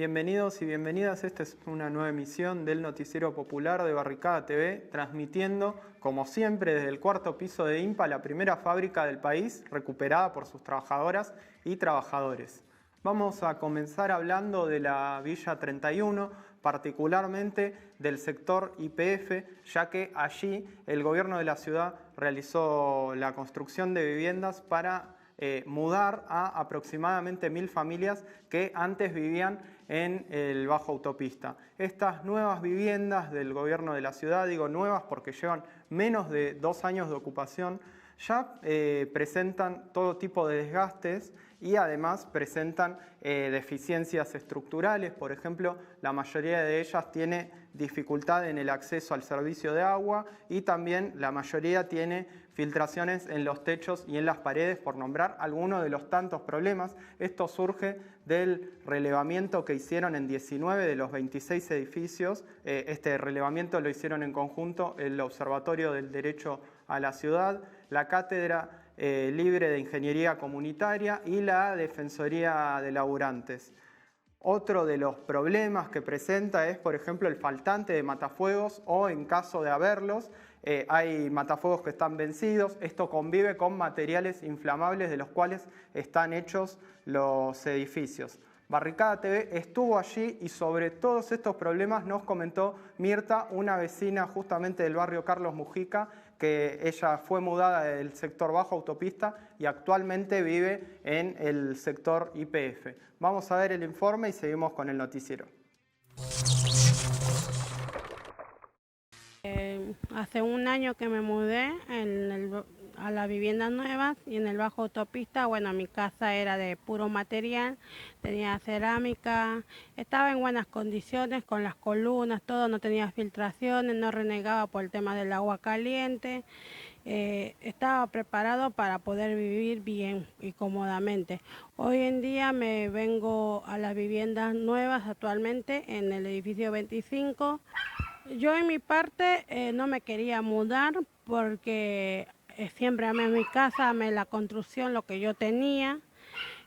Bienvenidos y bienvenidas, esta es una nueva emisión del Noticiero Popular de Barricada TV, transmitiendo, como siempre, desde el cuarto piso de INPA, la primera fábrica del país, recuperada por sus trabajadoras y trabajadores. Vamos a comenzar hablando de la Villa 31, particularmente del sector YPF, ya que allí el gobierno de la ciudad realizó la construcción de viviendas para mudar a aproximadamente 1000 familias que antes vivían en el Bajo Autopista. Estas nuevas viviendas del gobierno de la ciudad, digo nuevas porque llevan menos de 2 años de ocupación, ya presentan todo tipo de desgastes y además presentan deficiencias estructurales. Por ejemplo, la mayoría de ellas tiene dificultad en el acceso al servicio de agua y también la mayoría tiene filtraciones en los techos y en las paredes, por nombrar algunos de los tantos problemas. Esto surge del relevamiento que hicieron en 19 de los 26 edificios. Este relevamiento lo hicieron en conjunto el Observatorio del Derecho a la Ciudad, la Cátedra Libre de Ingeniería Comunitaria y la Defensoría de Laburantes. Otro de los problemas que presenta es, por ejemplo, el faltante de matafuegos o, en caso de haberlos, hay matafuegos que están vencidos. Esto convive con materiales inflamables de los cuales están hechos los edificios. Barricada TV estuvo allí y sobre todos estos problemas nos comentó Mirta, una vecina justamente del barrio Carlos Mujica, que ella fue mudada del sector Bajo Autopista y actualmente vive en el sector YPF. Vamos a ver el informe y seguimos con el noticiero. Hace un año que me mudé a las viviendas nuevas y en el Bajo Autopista, bueno, mi casa era de puro material, tenía cerámica, estaba en buenas condiciones con las columnas, todo, no tenía filtraciones, no renegaba por el tema del agua caliente, estaba preparado para poder vivir bien y cómodamente. Hoy en día me vengo a las viviendas nuevas actualmente en el edificio 25. Yo en mi parte no me quería mudar porque siempre amé mi casa, amé la construcción, lo que yo tenía.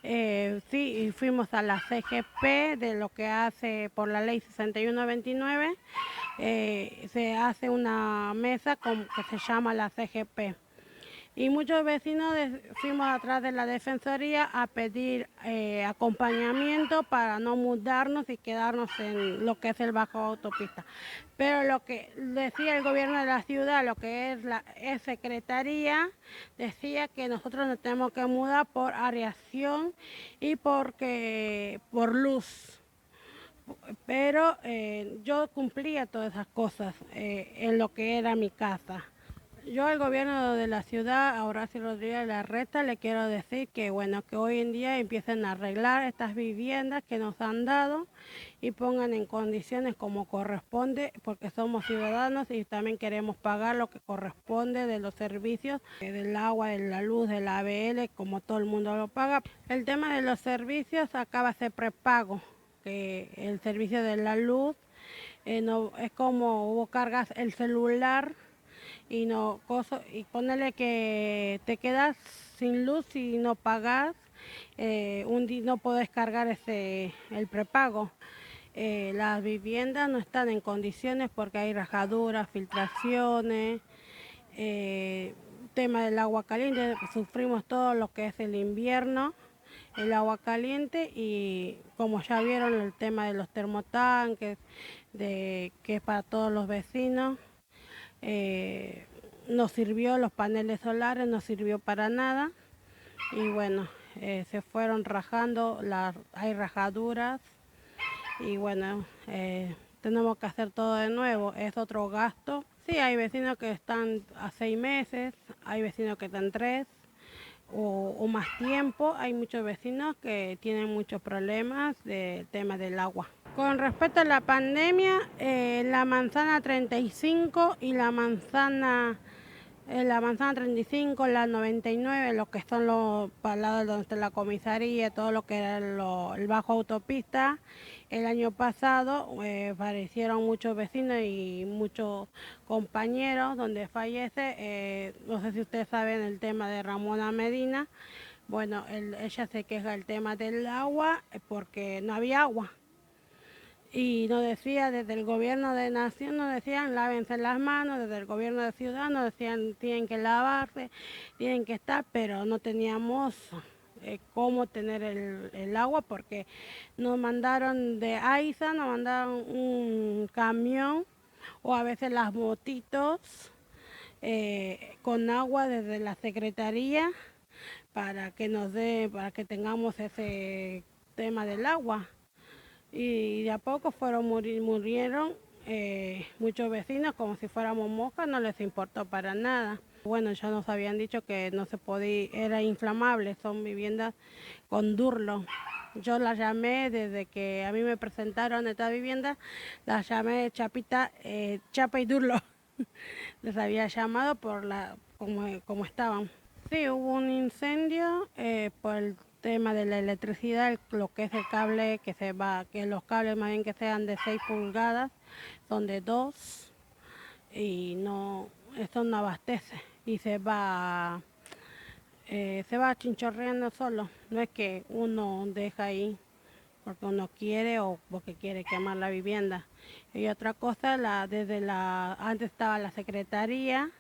Sí, y fuimos a la CGP de lo que hace por la ley 6129. Se hace una mesa que se llama la CGP. Y muchos vecinos fuimos atrás de la Defensoría a pedir acompañamiento para no mudarnos y quedarnos en lo que es el Bajo Autopista. Pero lo que decía el gobierno de la ciudad, lo que es la secretaría, decía que nosotros nos tenemos que mudar por areación y por luz. Pero yo cumplía todas esas cosas en lo que era mi casa. Yo al gobierno de la ciudad, a Horacio Rodríguez Larreta, le quiero decir que bueno, que hoy en día empiecen a arreglar estas viviendas que nos han dado y pongan en condiciones como corresponde, porque somos ciudadanos y también queremos pagar lo que corresponde de los servicios del agua, de la luz, de la ABL, como todo el mundo lo paga. El tema de los servicios acaba de ser prepago, que el servicio de la luz no es como hubo cargas el celular y ponerle que te quedas sin luz si no pagas, no podés cargar el prepago. Las viviendas no están en condiciones porque hay rajaduras, filtraciones, tema del agua caliente, sufrimos todo lo que es el invierno, el agua caliente y como ya vieron el tema de los termotanques, que es para todos los vecinos. Nos sirvió los paneles solares, no sirvió para nada y bueno, se fueron rajando, hay rajaduras y bueno, tenemos que hacer todo de nuevo, es otro gasto. Sí, hay vecinos que están a 6 meses, hay vecinos que están 3 o más tiempo, hay muchos vecinos que tienen muchos problemas del tema del agua. Con respecto a la pandemia, la manzana 35 y la manzana 35, la 99, lo que son los palados donde está la comisaría, todo lo que era el Bajo Autopista, el año pasado fallecieron muchos vecinos y muchos compañeros donde fallece, no sé si ustedes saben el tema de Ramona Medina. Bueno, ella se queja del tema del agua porque no había agua. Y nos decía desde el gobierno de nación, nos decían lávense las manos, desde el gobierno de ciudad nos decían tienen que lavarse, tienen que estar, pero no teníamos cómo tener el agua porque nos mandaron de AISA, nos mandaron un camión o a veces las motitos con agua desde la secretaría para que nos dé, para que tengamos ese tema del agua. Y de a poco murieron muchos vecinos como si fuéramos moscas, no les importó para nada. Bueno, ya nos habían dicho que no se podía, era inflamable, son viviendas con durlo. Yo las llamé desde que a mí me presentaron esta vivienda, las llamé Chapita, Chapa y Durlo. Les había llamado por como estaban. Sí, hubo un incendio por el tema de la electricidad, lo que es el cable que se va, que los cables más bien que sean de 6 pulgadas, son de 2 y no, esto no abastece y se va chinchorreando solo, no es que uno deja ahí porque uno quiere o porque quiere quemar la vivienda. Y otra cosa, antes estaba la secretaría,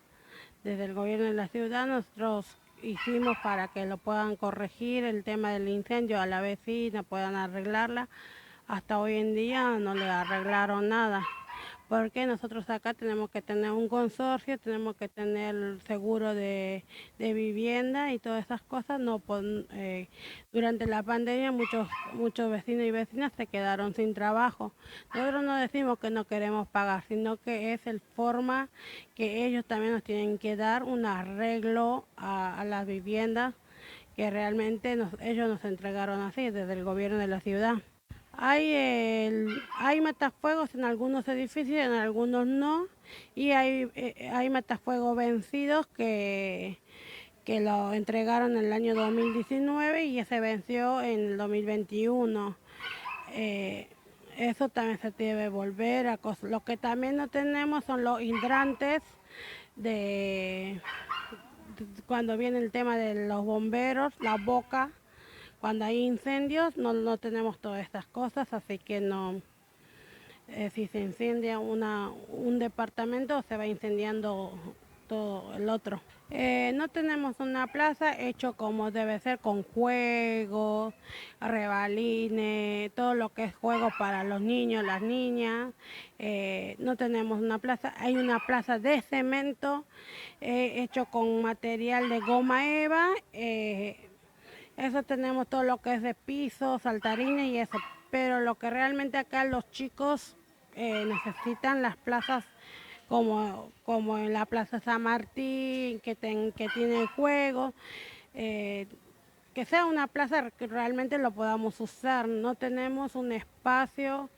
desde el gobierno de la ciudad, nosotros hicimos para que lo puedan corregir el tema del incendio a la vecina, puedan arreglarla. Hasta hoy en día no le arreglaron nada, porque nosotros acá tenemos que tener un consorcio, tenemos que tener seguro de vivienda y todas esas cosas. Durante la pandemia muchos vecinos y vecinas se quedaron sin trabajo. Nosotros no decimos que no queremos pagar, sino que es el forma que ellos también nos tienen que dar un arreglo a las viviendas que realmente ellos nos entregaron así desde el gobierno de la ciudad. Hay matafuegos en algunos edificios, en algunos no, y hay matafuegos vencidos que lo entregaron en el año 2019 y ya se venció en el 2021. Eso también se debe volver a cosas. Lo que también no tenemos son los hidrantes de cuando viene el tema de los bomberos, la boca. Cuando hay incendios no tenemos todas estas cosas, así que no, si se incendia un departamento se va incendiando todo el otro. No tenemos una plaza hecho como debe ser, con juegos, rebalines, todo lo que es juego para los niños, las niñas. No tenemos una plaza, hay una plaza de cemento hecho con material de goma eva. Eso tenemos todo lo que es de pisos, saltarines y eso. Pero lo que realmente acá los chicos necesitan las plazas como en la Plaza San Martín, que tiene juegos, que sea una plaza que realmente lo podamos usar. No tenemos un espacio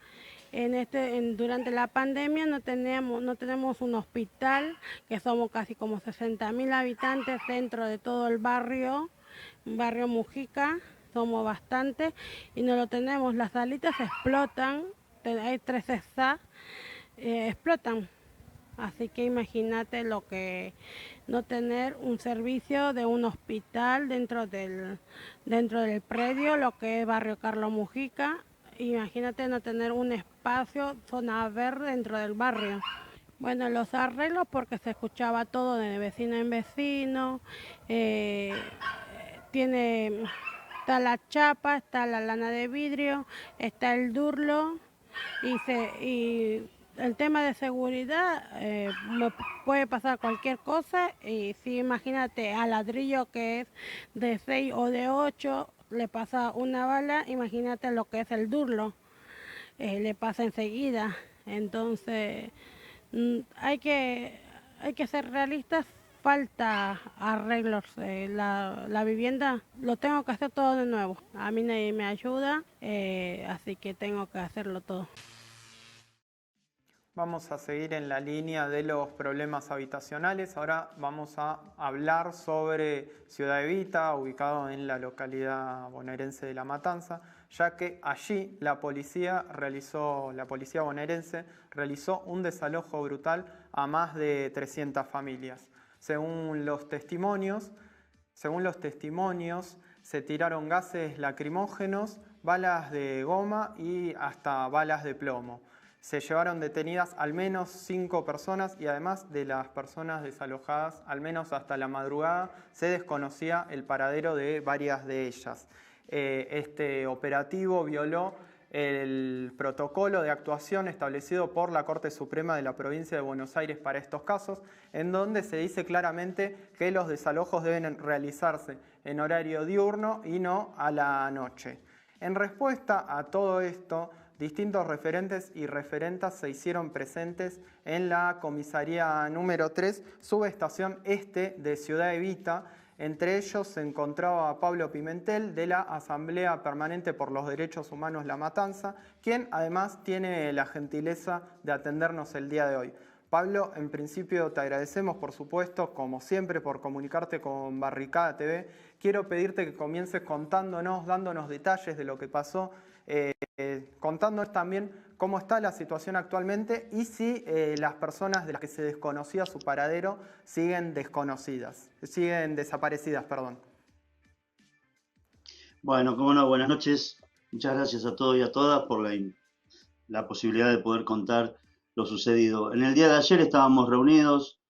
durante la pandemia no tenemos un hospital, que somos casi como 60.000 habitantes dentro de todo el barrio Mujica, somos bastantes y no lo tenemos. Las salitas explotan, hay 3 SA, explotan. Así que imagínate lo que no tener un servicio de un hospital dentro del predio, lo que es barrio Carlos Mujica. Imagínate no tener un espacio, zona verde dentro del barrio. Bueno, los arreglos porque se escuchaba todo de vecino en vecino. Está la chapa, está la lana de vidrio, está el durlo y el tema de seguridad, puede pasar cualquier cosa y si imagínate al ladrillo que es de 6 o de 8 le pasa una bala, imagínate lo que es el durlo, le pasa enseguida. Entonces hay que ser realistas. Falta arreglos, la vivienda lo tengo que hacer todo de nuevo, a mí nadie me ayuda, así que tengo que hacerlo todo. Vamos a seguir en la línea de los problemas habitacionales. Ahora vamos a hablar sobre Ciudad Evita, ubicado en la localidad bonaerense de La Matanza, ya que allí la policía bonaerense realizó un desalojo brutal a más de 300 familias. Según los testimonios, se tiraron gases lacrimógenos, balas de goma y hasta balas de plomo. Se llevaron detenidas al menos 5 personas y además de las personas desalojadas, al menos hasta la madrugada, se desconocía el paradero de varias de ellas. Este operativo violó el protocolo de actuación establecido por la Corte Suprema de la Provincia de Buenos Aires para estos casos, en donde se dice claramente que los desalojos deben realizarse en horario diurno y no a la noche. En respuesta a todo esto, distintos referentes y referentas se hicieron presentes en la comisaría número 3, subestación este de Ciudad Evita. Entre ellos se encontraba Pablo Pimentel de la Asamblea Permanente por los Derechos Humanos La Matanza, quien además tiene la gentileza de atendernos el día de hoy. Pablo, en principio te agradecemos, por supuesto, como siempre, por comunicarte con Barricada TV. Quiero pedirte que comiences contándonos, dándonos detalles de lo que pasó, contándonos también cómo está la situación actualmente y si las personas de las que se desconocía su paradero siguen desaparecidas, perdón. Bueno, cómo no, buenas noches. Muchas gracias a todos y a todas por la posibilidad de poder contar lo sucedido. En el día de ayer estábamos reunidos,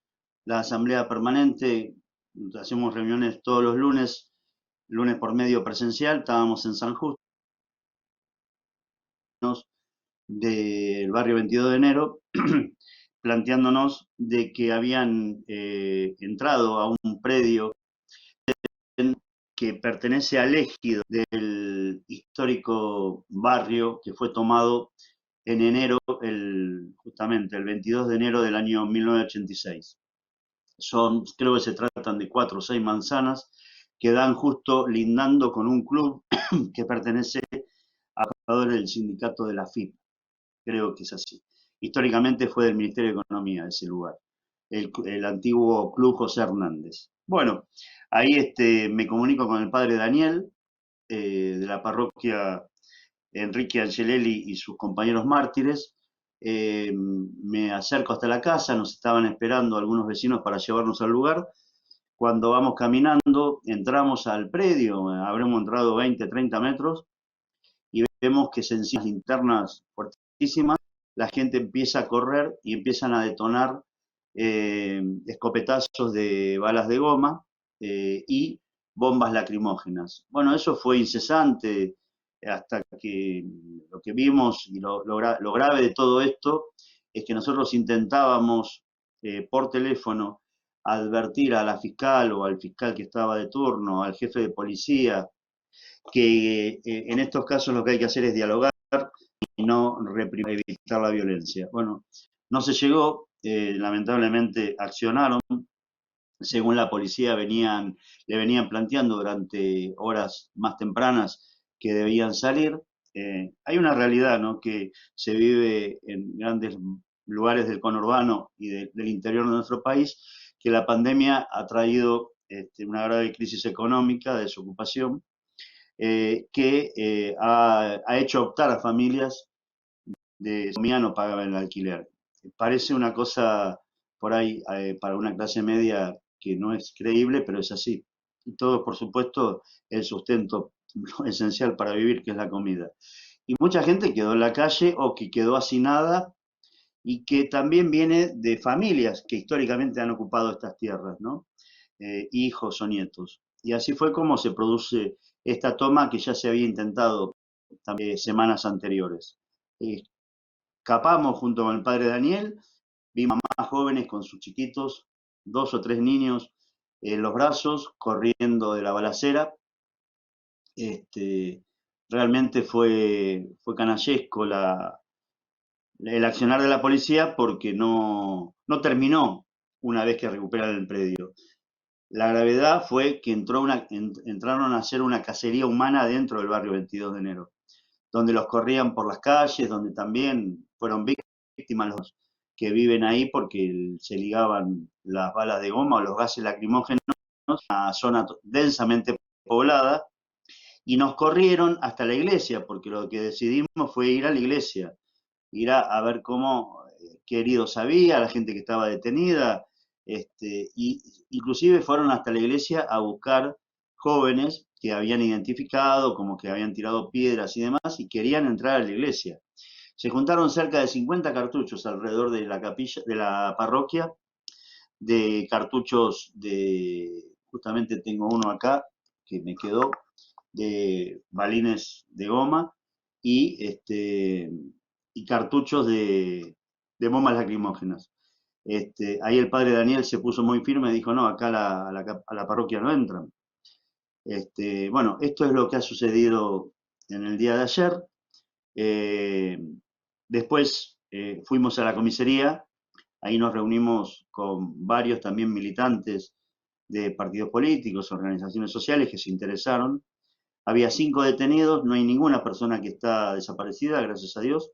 la Asamblea Permanente, hacemos reuniones todos los lunes por medio presencial, estábamos en San Justo, del barrio 22 de enero, planteándonos de que habían entrado a un predio que pertenece al ejido del histórico barrio que fue tomado en enero, justamente el 22 de enero del año 1986. Creo que se tratan de 4 o 6 manzanas que dan justo lindando con un club que pertenece a trabajadores del sindicato de la FIP. Creo que es así. Históricamente fue del Ministerio de Economía ese lugar, el antiguo Club José Hernández. Bueno, ahí me comunico con el padre Daniel, de la parroquia Enrique Angelelli y sus compañeros mártires. Me acerco hasta la casa, nos estaban esperando algunos vecinos para llevarnos al lugar. Cuando vamos caminando, entramos al predio, habremos entrado 20, 30 metros, y vemos que se encienden linternas fuertísimas, la gente empieza a correr y empiezan a detonar escopetazos de balas de goma y bombas lacrimógenas. Bueno, eso fue incesante hasta que lo que vimos y lo grave de todo esto es que nosotros intentábamos por teléfono advertir a la fiscal o al fiscal que estaba de turno, al jefe de policía, que en estos casos lo que hay que hacer es dialogar y no reprimir, evitar la violencia. Bueno, no se llegó, lamentablemente accionaron, según la policía le venían planteando durante horas más tempranas que debían salir. Hay una realidad, ¿no?, que se vive en grandes lugares del conurbano y del interior de nuestro país, que la pandemia ha traído una grave crisis económica, de desocupación, que ha hecho optar a familias de economía no pagaban el alquiler. Parece una cosa por ahí para una clase media que no es creíble, pero es así. Y todo, por supuesto, el sustento esencial para vivir, que es la comida. Y mucha gente quedó en la calle o que quedó hacinada y que también viene de familias que históricamente han ocupado estas tierras, ¿no? Hijos o nietos. Y así fue como se produce esta toma que ya se había intentado también semanas anteriores. Escapamos junto con el padre Daniel, vimos más jóvenes con sus chiquitos, 2 o 3 niños en los brazos, corriendo de la balacera. Realmente fue canallesco el accionar de la policía, porque no terminó una vez que recuperaron el predio. La gravedad fue que entraron a hacer una cacería humana dentro del barrio 22 de enero, donde los corrían por las calles, donde también fueron víctimas los que viven ahí porque se ligaban las balas de goma o los gases lacrimógenos a una zona densamente poblada, y nos corrieron hasta la iglesia, porque lo que decidimos fue ir a la iglesia, ir a ver qué heridos había, la gente que estaba detenida, y inclusive fueron hasta la iglesia a buscar jóvenes que habían identificado, como que habían tirado piedras y demás, y querían entrar a la iglesia. Se juntaron cerca de 50 cartuchos alrededor de la capilla, de la parroquia, de cartuchos justamente tengo uno acá, que me quedó, de balines de goma, y cartuchos de bombas lacrimógenas. Ahí el padre Daniel se puso muy firme y dijo, no, acá a la parroquia no entran. Bueno, esto es lo que ha sucedido en el día de ayer. Después fuimos a la comisaría, ahí nos reunimos con varios también militantes de partidos políticos, organizaciones sociales que se interesaron. Había 5 detenidos, no hay ninguna persona que está desaparecida, gracias a Dios.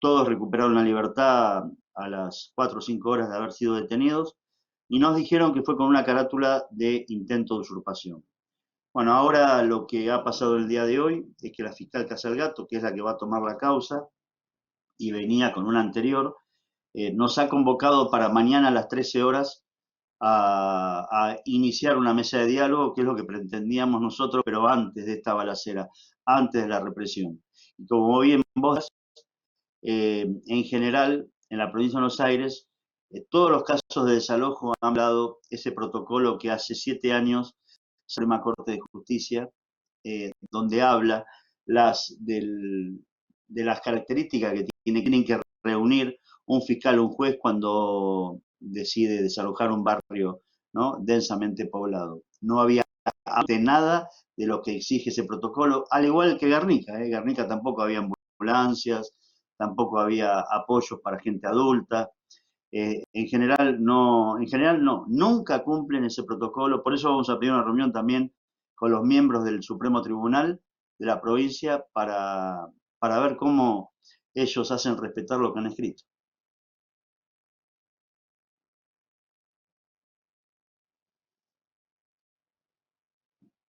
Todos recuperaron la libertad a las 4 o 5 horas de haber sido detenidos y nos dijeron que fue con una carátula de intento de usurpación. Bueno, ahora lo que ha pasado el día de hoy es que la fiscal Casalgato, que es la que va a tomar la causa y venía con una anterior, nos ha convocado para mañana a las 13 horas a iniciar una mesa de diálogo, que es lo que pretendíamos nosotros, pero antes de esta balacera, antes de la represión. Y como bien vos, en general, en la provincia de Buenos Aires, todos los casos de desalojo han hablado ese protocolo que hace 7 años la Suprema Corte de Justicia, donde habla de las características que tienen que reunir un fiscal o un juez cuando decide desalojar un barrio, ¿no?, densamente poblado. No había nada de lo que exige ese protocolo, al igual que Guernica. Guernica tampoco había ambulancias, tampoco había apoyos para gente adulta. En general no, nunca cumplen ese protocolo. Por eso vamos a pedir una reunión también con los miembros del Supremo Tribunal de la provincia para ver cómo ellos hacen respetar lo que han escrito.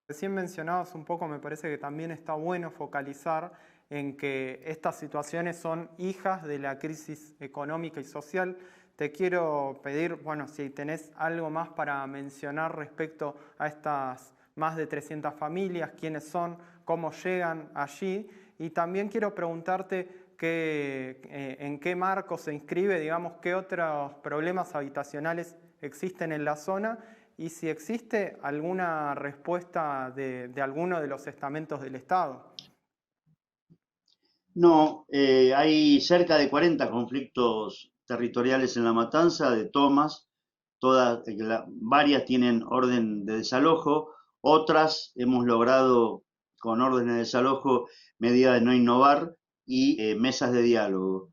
Recién mencionabas un poco, me parece que también está bueno focalizar en que estas situaciones son hijas de la crisis económica y social. Te quiero pedir, bueno, si tenés algo más para mencionar respecto a estas más de 300 familias, quiénes son, cómo llegan allí, y también quiero preguntarte en qué marco se inscribe, digamos, qué otros problemas habitacionales existen en la zona, y si existe alguna respuesta de alguno de los estamentos del Estado. No, hay cerca de 40 conflictos territoriales en La Matanza, de tomas, varias tienen orden de desalojo, otras hemos logrado con órdenes de desalojo medidas de no innovar y mesas de diálogo.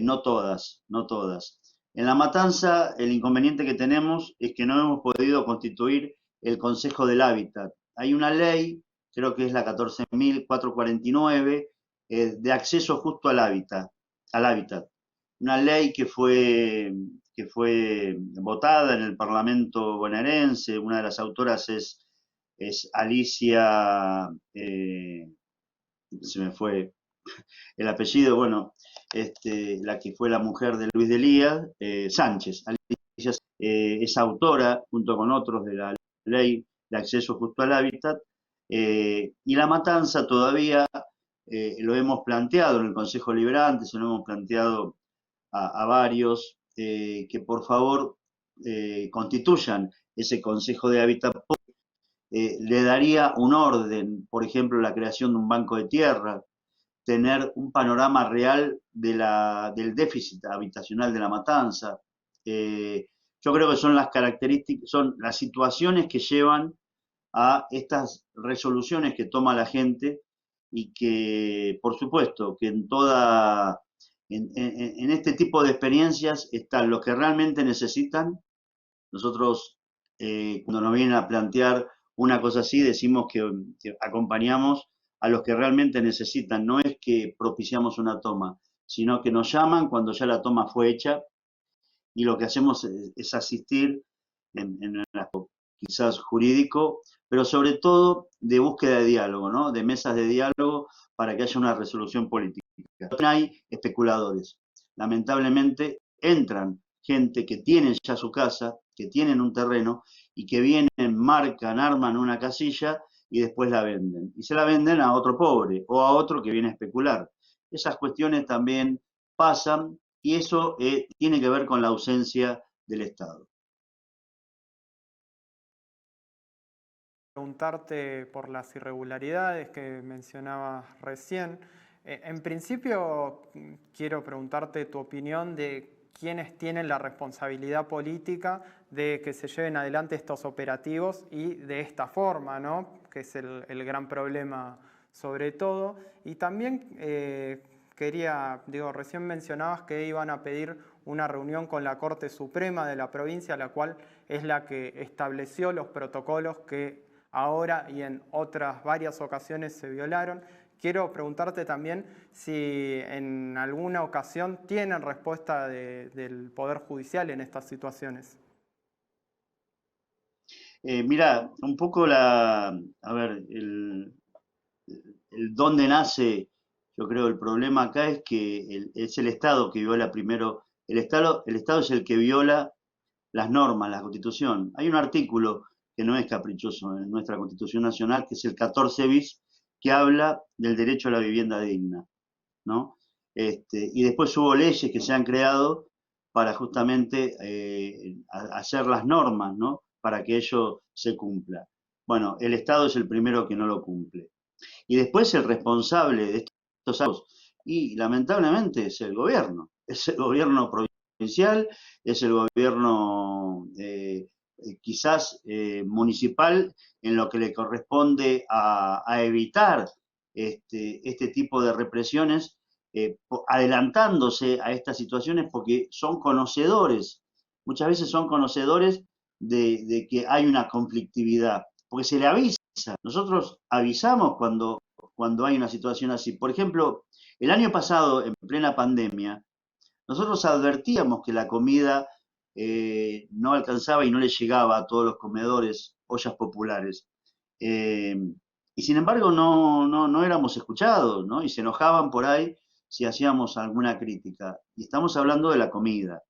No todas, no todas. En La Matanza el inconveniente que tenemos es que no hemos podido constituir el Consejo del Hábitat. Hay una ley, creo que es la 14.449, de acceso justo al hábitat. Una ley que fue votada en el Parlamento bonaerense. Una de las autoras es Alicia, se me fue el apellido, bueno, la que fue la mujer de Luis Delía, Sánchez. Alicia es autora, junto con otros, de la ley de acceso justo al hábitat, y La Matanza todavía lo hemos planteado en el Consejo Liberante, se lo hemos planteado a varios, que por favor constituyan ese Consejo de Hábitat. Le daría un orden, por ejemplo, la creación de un banco de tierra, tener un panorama real del déficit habitacional de La Matanza. Yo creo que son las características, son las situaciones que llevan a estas resoluciones que toma la gente, y que, por supuesto, que en este tipo de experiencias están los que realmente necesitan. Nosotros, cuando nos vienen a plantear una cosa así, decimos que acompañamos a los que realmente necesitan. No es que propiciamos una toma, sino que nos llaman cuando ya la toma fue hecha, y lo que hacemos es asistir en el aspecto quizás jurídico, pero sobre todo de búsqueda de diálogo, ¿no?, de mesas de diálogo para que haya una resolución política. No hay especuladores. Lamentablemente entran gente que tienen ya su casa, que tienen un terreno y que vienen, marcan, arman una casilla y después la venden. Y se la venden a otro pobre o a otro que viene a especular. Esas cuestiones también pasan y eso tiene que ver con la ausencia del Estado. Preguntarte por las irregularidades que mencionabas recién. En principio, quiero preguntarte tu opinión de quiénes tienen la responsabilidad política de que se lleven adelante estos operativos y de esta forma, ¿no? Que es el gran problema sobre todo. Y también recién mencionabas que iban a pedir una reunión con la Corte Suprema de la provincia, la cual es la que estableció los protocolos que ahora y en otras varias ocasiones se violaron. Quiero preguntarte también si en alguna ocasión tienen respuesta del Poder Judicial en estas situaciones. Mira, un poco dónde nace, yo creo, el problema acá es que es el Estado que viola primero, el Estado es el que viola las normas, la Constitución. Hay un artículo que no es caprichoso en nuestra Constitución Nacional, que es el 14 bis, que habla del derecho a la vivienda digna, ¿no? Y después hubo leyes que se han creado para justamente hacer las normas, ¿no? Para que ello se cumpla. Bueno, el Estado es el primero que no lo cumple. Y después el responsable de estos actos, y lamentablemente es el gobierno provincial, es el gobierno quizás municipal, en lo que le corresponde a evitar este tipo de represiones, adelantándose a estas situaciones porque son conocedores, muchas veces son conocedores de que hay una conflictividad, porque se le avisa. Nosotros avisamos cuando hay una situación así. Por ejemplo, el año pasado, en plena pandemia, nosotros advertíamos que la comida no alcanzaba y no le llegaba a todos los comedores, ollas populares. Eh, y sin embargo no éramos escuchados, ¿no? Y se enojaban por ahí si hacíamos alguna crítica. Y estamos hablando de la comida.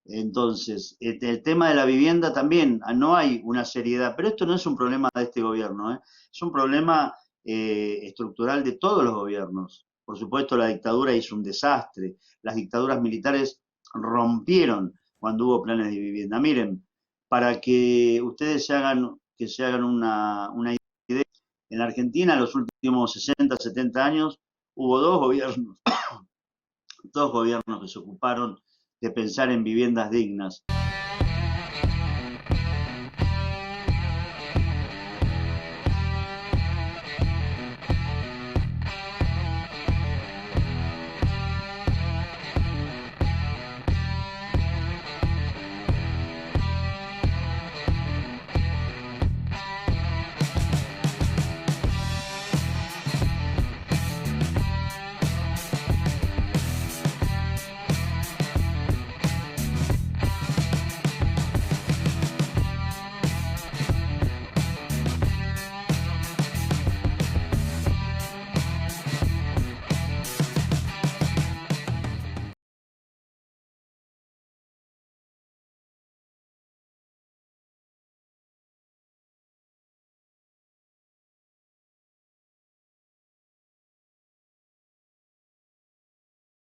Entonces, el tema de la vivienda también, no hay una seriedad, pero esto no es un problema de este gobierno, ¿eh? Es un problema estructural de todos los gobiernos. Por supuesto, la dictadura hizo un desastre, las dictaduras militares rompieron cuando hubo planes de vivienda. Miren, para que ustedes se hagan una idea, en Argentina en los últimos 60, 70 años hubo dos gobiernos que se ocuparon de pensar en viviendas dignas.